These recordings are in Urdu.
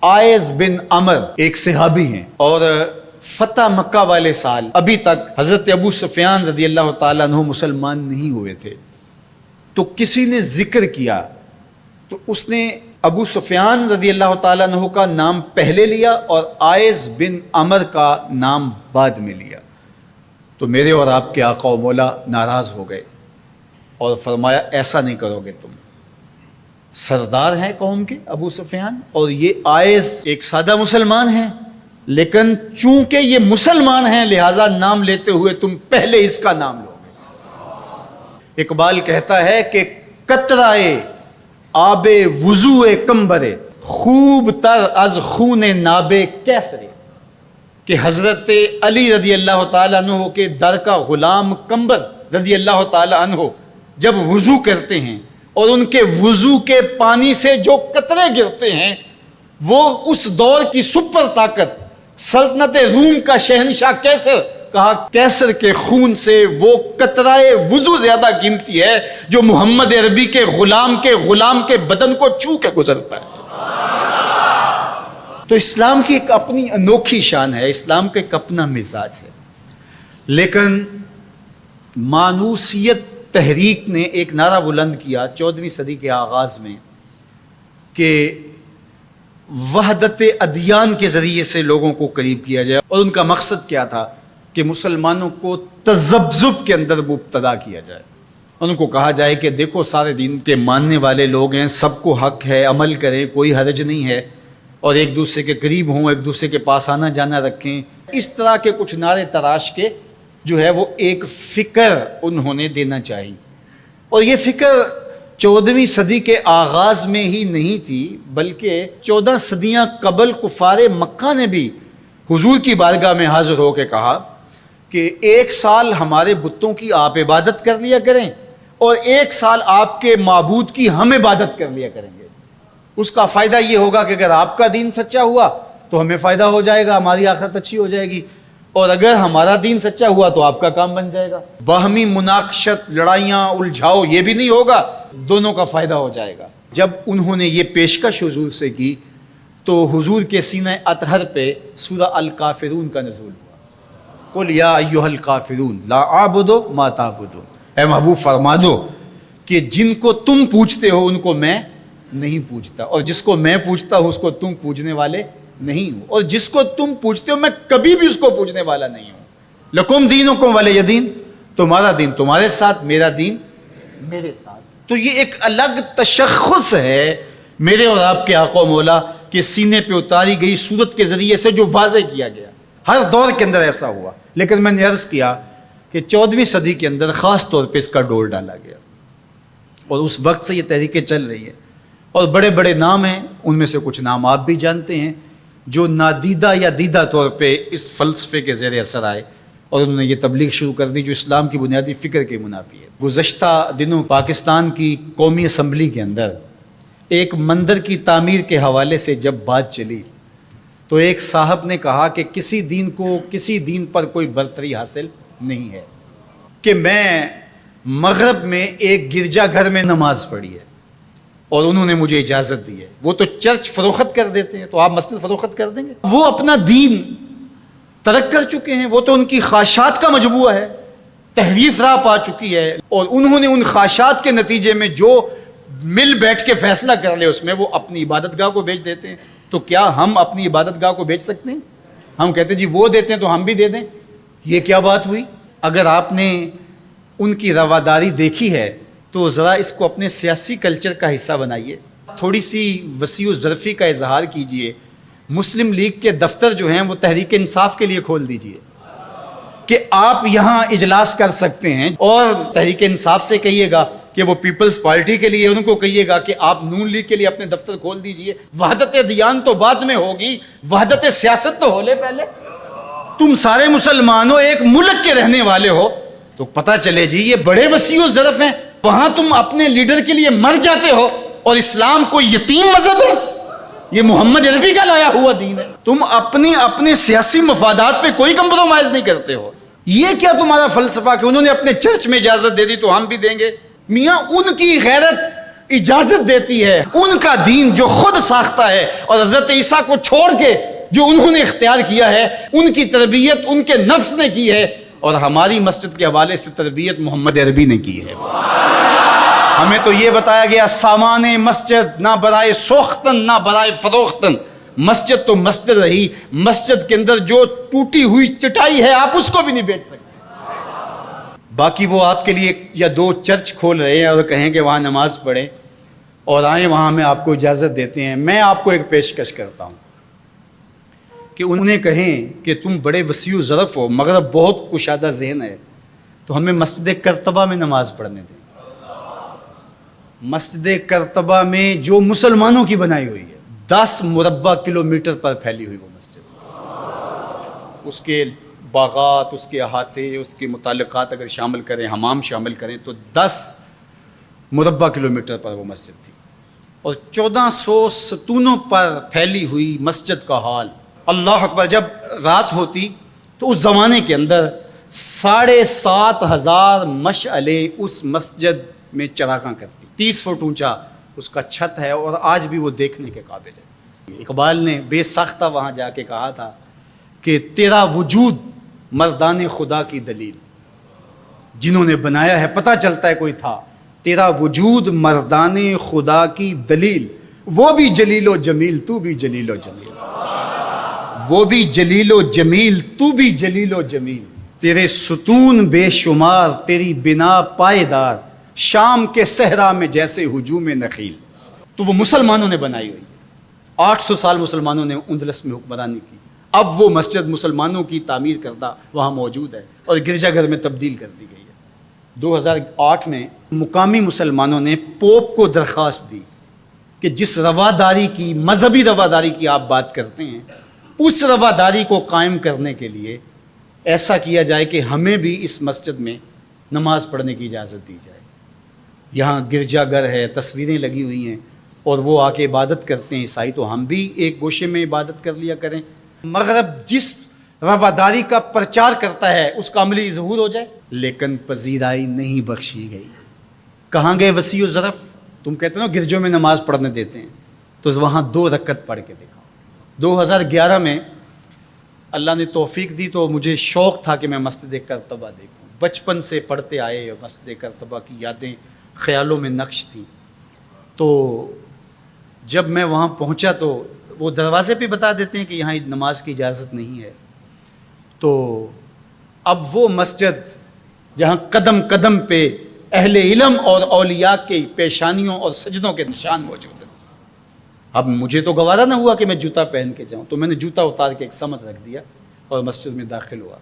آئز بن عمر ایک صحابی ہیں اور فتح مکہ والے سال ابھی تک حضرت ابو سفیان رضی اللہ تعالیٰ عنہ مسلمان نہیں ہوئے تھے. تو کسی نے ذکر کیا تو اس نے ابو سفیان رضی اللہ تعالیٰ عنہ کا نام پہلے لیا اور آئز بن عمر کا نام بعد میں لیا. تو میرے اور آپ کے آقا و مولا ناراض ہو گئے اور فرمایا ایسا نہیں کرو گے، تم سردار ہیں قوم کے ابو سفیان اور یہ آئز ایک سادہ مسلمان ہیں، لیکن چونکہ یہ مسلمان ہیں لہٰذا نام لیتے ہوئے تم پہلے اس کا نام لو گے. اقبال کہتا ہے کہ قطرائے آب وضو کمبرے خوب تر از خون ناب کیسرے، کہ حضرت علی رضی اللہ تعالیٰ عنہ کے در کا غلام کمبر رضی اللہ تعالیٰ عنہ جب وضو کرتے ہیں اور ان کے وضو کے پانی سے جو قطرے گرتے ہیں وہ اس دور کی سپر طاقت سلطنت روم کا شہنشاہ کیسر، کہا کیسر کے خون سے وہ قطرائے وضو زیادہ قیمتی ہے جو محمد عربی کے غلام کے بدن کو چھو کے گزرتا ہے. تو اسلام کی ایک اپنی انوکھی شان ہے، اسلام کا ایک اپنا مزاج ہے. لیکن مانوسیت تحریک نے ایک نعرہ بلند کیا 14ویں صدی کے آغاز میں کہ وحدت ادیان کے ذریعے سے لوگوں کو قریب کیا جائے، اور ان کا مقصد کیا تھا کہ مسلمانوں کو تذبذب کے اندر مبتلا کیا جائے. ان کو کہا جائے کہ دیکھو سارے دین کے ماننے والے لوگ ہیں، سب کو حق ہے، عمل کریں، کوئی حرج نہیں ہے، اور ایک دوسرے کے قریب ہوں، ایک دوسرے کے پاس آنا جانا رکھیں. اس طرح کے کچھ نعرے تراش کے جو ہے وہ ایک فکر انہوں نے دینا چاہی. اور یہ فکر 14ویں صدی کے آغاز میں ہی نہیں تھی بلکہ 14 صدیاں قبل کفار مکہ نے بھی حضور کی بارگاہ میں حاضر ہو کے کہا کہ 1 سال ہمارے بتوں کی آپ عبادت کر لیا کریں اور 1 سال آپ کے معبود کی ہم عبادت کر لیا کریں گے. اس کا فائدہ یہ ہوگا کہ اگر آپ کا دین سچا ہوا تو ہمیں فائدہ ہو جائے گا، ہماری آخرت اچھی ہو جائے گی، اور اگر ہمارا دین سچا ہوا تو آپ کا کام بن جائے گا. باہمی مناقشت، لڑائیاں، الجھاؤ یہ بھی نہیں ہوگا، دونوں کا فائدہ ہو جائے گا. جب انہوں نے یہ پیشکش حضور سے کی تو حضور کے سینہ اطہر پہ سورہ الکافرون کا نزول ہوا. قل یا ایھا الکافرون لا اعبد ما تعبدون، اے محبوب فرما دو کہ جن کو تم پوجتے ہو ان کو میں نہیں پوجتا، اور جس کو میں پوجتا ہوں اس کو تم پوجنے والے نہیں ہو، اور جس کو تم پوجتے ہو میں کبھی بھی اس کو پوجنے والا نہیں ہوں. لکم دینکم ولی دین، تمہارا دین تمہارے ساتھ، میرا دین میرے ساتھ. تو یہ ایک الگ تشخص ہے میرے اور آپ کے آقا و مولا کے سینے پہ اتاری گئی صورت کے ذریعے سے جو واضح کیا گیا. ہر دور کے اندر ایسا ہوا، لیکن میں نے عرض کیا کہ 14ویں صدی کے اندر خاص طور پہ اس کا ڈور ڈالا گیا، اور اس وقت سے یہ تحریکیں چل رہی ہیں. اور بڑے بڑے نام ہیں، ان میں سے کچھ نام آپ بھی جانتے ہیں جو نادیدہ یا دیدہ طور پہ اس فلسفے کے زیر اثر آئے اور انہوں نے یہ تبلیغ شروع کر دی جو اسلام کی بنیادی فکر کے منافی ہے. گزشتہ دنوں پاکستان کی قومی اسمبلی کے اندر ایک مندر کی تعمیر کے حوالے سے جب بات چلی تو ایک صاحب نے کہا کہ کسی دین پر کوئی برتری حاصل نہیں ہے، کہ میں مغرب میں ایک گرجا گھر میں نماز پڑھی ہے اور انہوں نے مجھے اجازت دی ہے. وہ تو چرچ فروخت کر دیتے ہیں تو آپ مسجد فروخت کر دیں گے؟ وہ اپنا دین ترک کر چکے ہیں، وہ تو ان کی خواہشات کا مجموعہ ہے، تحریف راہ پا چکی ہے، اور انہوں نے ان خواہشات کے نتیجے میں جو مل بیٹھ کے فیصلہ کر لے اس میں وہ اپنی عبادت گاہ کو بیچ دیتے ہیں. تو کیا ہم اپنی عبادت گاہ کو بیچ سکتے ہیں؟ ہم کہتے ہیں جی وہ دیتے ہیں تو ہم بھی دے دیں. یہ کیا بات ہوئی؟ اگر آپ نے ان کی رواداری دیکھی ہے تو ذرا اس کو اپنے سیاسی کلچر کا حصہ بنائیے، تھوڑی سی وسیع و ظرفی کا اظہار کیجئے. مسلم لیگ کے دفتر جو ہیں وہ تحریک انصاف کے لیے کھول دیجئے کہ آپ یہاں اجلاس کر سکتے ہیں، اور تحریک انصاف سے کہیے گا کہ وہ پیپلز پارٹی کے لیے، ان کو کہیے گا کہ آپ نون لیگ کے لیے اپنے دفتر کھول دیجئے. وحدت ادیان تو بعد میں ہوگی، وحدت سیاست تو ہو لے پہلے. تم سارے مسلمان ہو، ایک ملک کے رہنے والے ہو، تو پتہ چلے جی یہ بڑے وسیع و ظرف ہیں. وہاں تم اپنے لیڈر کے لیے مر جاتے ہو، اور اسلام کوئی یتیم مذہب ہے؟ یہ محمد عربی کا لایا ہوا دین ہے. تم اپنے سیاسی مفادات پہ کوئی کمپرومائز نہیں کرتے ہو. یہ کیا تمہارا فلسفہ کہ انہوں نے اپنے چرچ میں اجازت دے دی تو ہم بھی دیں گے؟ میاں ان کی غیرت اجازت دیتی ہے، ان کا دین جو خود ساختہ ہے، اور حضرت عیسیٰ کو چھوڑ کے جو انہوں نے اختیار کیا ہے، ان کی تربیت ان کے نفس نے کی ہے، اور ہماری مسجد کے حوالے سے تربیت محمد عربی نے کی ہے۔ ہمیں تو یہ بتایا گیا سامان مسجد نہ برائے سوختن نہ برائے فروختن، مسجد تو مسجد رہی، مسجد کے اندر جو ٹوٹی ہوئی چٹائی ہے آپ اس کو بھی نہیں بیچ سکتے۔ باقی وہ آپ کے لیے یا دو چرچ کھول رہے ہیں اور کہیں کہ وہاں نماز پڑھیں اور آئیں، وہاں ہمیں آپ کو اجازت دیتے ہیں۔ میں آپ کو ایک پیشکش کرتا ہوں کہ انہیں کہیں کہ تم بڑے وسیع و ظرف ہو مگر بہت کشادہ ذہن ہے، تو ہمیں مسجد کرتبہ میں نماز پڑھنے دیں۔ مسجد کرتبہ میں جو مسلمانوں کی بنائی ہوئی ہے، 10 مربع کلومیٹر پر پھیلی ہوئی وہ مسجد، اس کے باغات، اس کے احاطے، اس کے متعلقات اگر شامل کریں، حمام شامل کریں، تو 10 مربع کلومیٹر پر وہ مسجد تھی، اور 1400 ستونوں پر پھیلی ہوئی مسجد کا حال۔ اللہ اکبر! جب رات ہوتی تو اس زمانے کے اندر 7,500 مشعلیں اس مسجد میں چراغاں کرتی، 30 فٹ اونچا اس کا چھت ہے، اور آج بھی وہ دیکھنے کے قابل ہے۔ اقبال نے بے ساختہ وہاں جا کے کہا تھا کہ تیرا وجود مردان خدا کی دلیل، جنہوں نے بنایا ہے پتہ چلتا ہے کوئی تھا، تیرا وجود مردان خدا کی دلیل، وہ بھی جلیل و جمیل تو بھی جلیل و جمیل، وہ بھی جلیل و جمیل تو بھی جلیل و جمیل، تیرے ستون بے شمار تیری بنا پائیدار، شام کے صحرا میں جیسے ہجوم نخیل۔ تو وہ مسلمانوں نے بنائی ہوئی ہے، 800 سال مسلمانوں نے اندلس میں حکمرانی کی، اب وہ مسجد مسلمانوں کی تعمیر کردہ وہاں موجود ہے اور گرجا گھر میں تبدیل کر دی گئی ہے۔ 2008 میں مقامی مسلمانوں نے پوپ کو درخواست دی کہ جس رواداری کی، مذہبی رواداری کی آپ بات کرتے ہیں، اس رواداری کو قائم کرنے کے لیے ایسا کیا جائے کہ ہمیں بھی اس مسجد میں نماز پڑھنے کی اجازت دی جائے۔ یہاں گرجا گھر ہے، تصویریں لگی ہوئی ہیں، اور وہ آ کے عبادت کرتے ہیں عیسائی، تو ہم بھی ایک گوشے میں عبادت کر لیا کریں۔ مغرب جس رواداری کا پرچار کرتا ہے اس کا عملی ظہور ہو جائے، لیکن پذیرائی نہیں بخشی گئی۔ کہاں گئے وسیع و ظرف؟ تم کہتے ہو گرجوں میں نماز پڑھنے دیتے ہیں، تو وہاں 2 رکعت پڑھ کے دیکھا۔ 2011 میں اللہ نے توفیق دی تو مجھے شوق تھا کہ میں مسجد کرتبہ دیکھوں، بچپن سے پڑھتے آئے، مسجد کرتبہ کی یادیں خیالوں میں نقش تھیں۔ تو جب میں وہاں پہنچا تو وہ دروازے پہ بتا دیتے ہیں کہ یہاں نماز کی اجازت نہیں ہے، تو اب وہ مسجد جہاں قدم قدم پہ اہل علم اور اولیاء کی پیشانیوں اور سجدوں کے نشان موجود ہیں، اب مجھے تو گوارا نہ ہوا کہ میں جوتا پہن کے جاؤں، تو میں نے جوتا اتار کے ایک سمت رکھ دیا اور مسجد میں داخل ہوا۔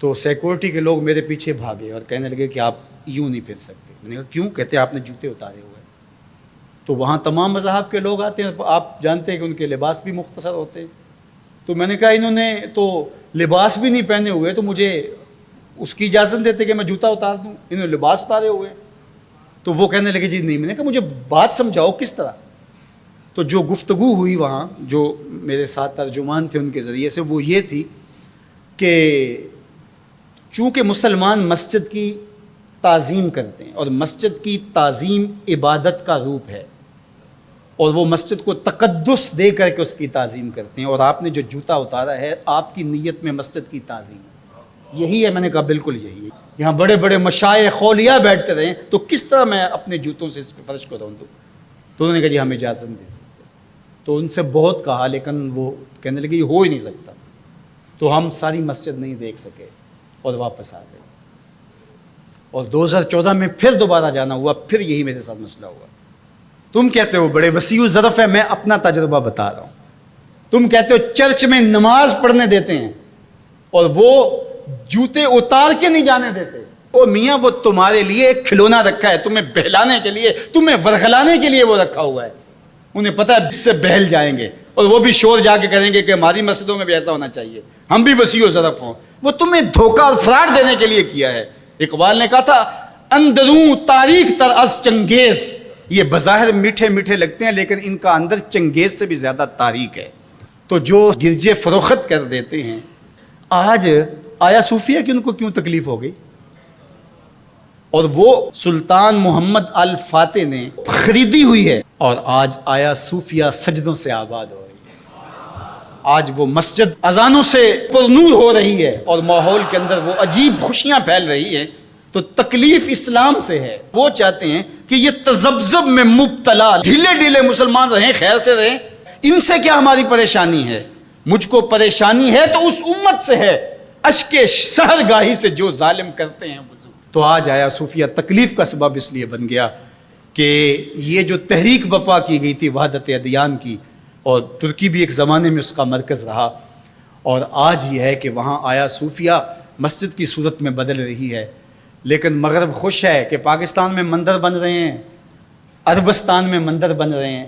تو سیکورٹی کے لوگ میرے پیچھے بھاگے اور کہنے لگے کہ آپ یوں نہیں پھر سکتے۔ میں نے کہا کیوں؟ کہتے آپ نے جوتے اتارے ہوئے۔ تو وہاں تمام مذاہب کے لوگ آتے ہیں، آپ جانتے ہیں کہ ان کے لباس بھی مختصر ہوتے ہیں، تو میں نے کہا انہوں نے تو لباس بھی نہیں پہنے ہوئے، تو مجھے اس کی اجازت دیتے کہ میں جوتا اتار دوں؟ انہوں نے لباس اتارے ہوئے۔ تو وہ کہنے لگے جی نہیں۔ میں نے کہا مجھے بات سمجھاؤ کس طرح؟ تو جو گفتگو ہوئی وہاں، جو میرے ساتھ ترجمان تھے ان کے ذریعے سے، وہ یہ تھی کہ چونکہ مسلمان مسجد کی تعظیم کرتے ہیں اور مسجد کی تعظیم عبادت کا روپ ہے، اور وہ مسجد کو تقدس دے کر کے اس کی تعظیم کرتے ہیں، اور آپ نے جو جوتا اتارا ہے آپ کی نیت میں مسجد کی تعظیم ہے، یہی ہے۔ میں نے کہا بالکل یہی ہے۔ یہاں بڑے بڑے مشائخ اولیاء بیٹھتے رہیں تو کس طرح میں اپنے جوتوں سے اس فرش کو رون دوں؟ تو انہوں نے کہا جی ہم اجازت نہیں دے سکتے۔ تو ان سے بہت کہا، لیکن وہ کہنے لگے یہ ہو ہی نہیں سکتا، تو ہم ساری مسجد نہیں دیکھ سکے اور واپس آ گئے۔ اور 2014 میں پھر دوبارہ جانا ہوا، پھر یہی میرے ساتھ مسئلہ ہوا۔ تم کہتے ہو بڑے وسیع ظرف ہے، میں اپنا تجربہ بتا رہا ہوں۔ تم کہتے ہو چرچ میں نماز پڑھنے دیتے ہیں اور وہ جوتے اتار کے نہیں جانے دیتے۔ او میاں وہ تمہارے لیے ایک کھلونا رکھا ہے، تمہیں بہلانے کے لیے، تمہیں ورغلانے کے لیے وہ رکھا ہوا ہے۔ انہیں پتہ ہے اس سے بہل جائیں گے اور وہ بھی شور جا کے کریں گے کہ ہماری مسجدوں میں بھی ایسا ہونا چاہیے، ہم بھی وسیع ظرف ہوں۔ وہ تمہیں دھوکہ اور فراڈ دینے کے لیے کیا ہے۔ اقبال نے کہا تھا اندروں تاریخ تر از چنگیز، یہ بظاہر میٹھے میٹھے لگتے ہیں لیکن ان کا اندر چنگیز سے بھی زیادہ تاریخ ہے۔ تو جو گرجے فروخت کر دیتے ہیں، آج آیا صوفیہ کہ ان کو کیوں تکلیف ہو گئی؟ اور وہ سلطان محمد الفاتح نے خریدی ہوئی ہے، اور آج آیا صوفیہ سجدوں سے آباد ہو رہی ہے۔ آج وہ مسجد اذانوں سے پرنور ہو رہی ہے اور ماحول کے اندر وہ عجیب خوشیاں پھیل رہی ہیں۔ تو تکلیف اسلام سے ہے، وہ چاہتے ہیں کہ یہ تذبذب میں مبتلا ڈھیلے ڈھیلے مسلمان رہیں، خیر سے رہیں، ان سے کیا ہماری پریشانی ہے؟ مجھ کو پریشانی ہے تو اس امت سے ہے، اشک سحرگاہی سے جو ظالم کرتے ہیں وضو۔ تو آج آیا صوفیہ تکلیف کا سبب اس لیے بن گیا کہ یہ جو تحریک بپا کی گئی تھی وحدت ادیان کی، اور ترکی بھی ایک زمانے میں اس کا مرکز رہا، اور آج یہ ہے کہ وہاں آیا صوفیہ مسجد کی صورت میں بدل رہی ہے۔ لیکن مغرب خوش ہے کہ پاکستان میں مندر بن رہے ہیں، عربستان میں مندر بن رہے ہیں،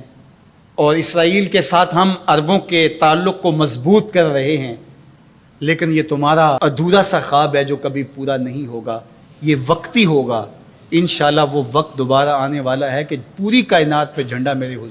اور اسرائیل کے ساتھ ہم عربوں کے تعلق کو مضبوط کر رہے ہیں، لیکن یہ تمہارا ادھورا سا خواب ہے جو کبھی پورا نہیں ہوگا، یہ وقتی ہوگا۔ انشاءاللہ وہ وقت دوبارہ آنے والا ہے کہ پوری کائنات پہ جھنڈا میرے حضور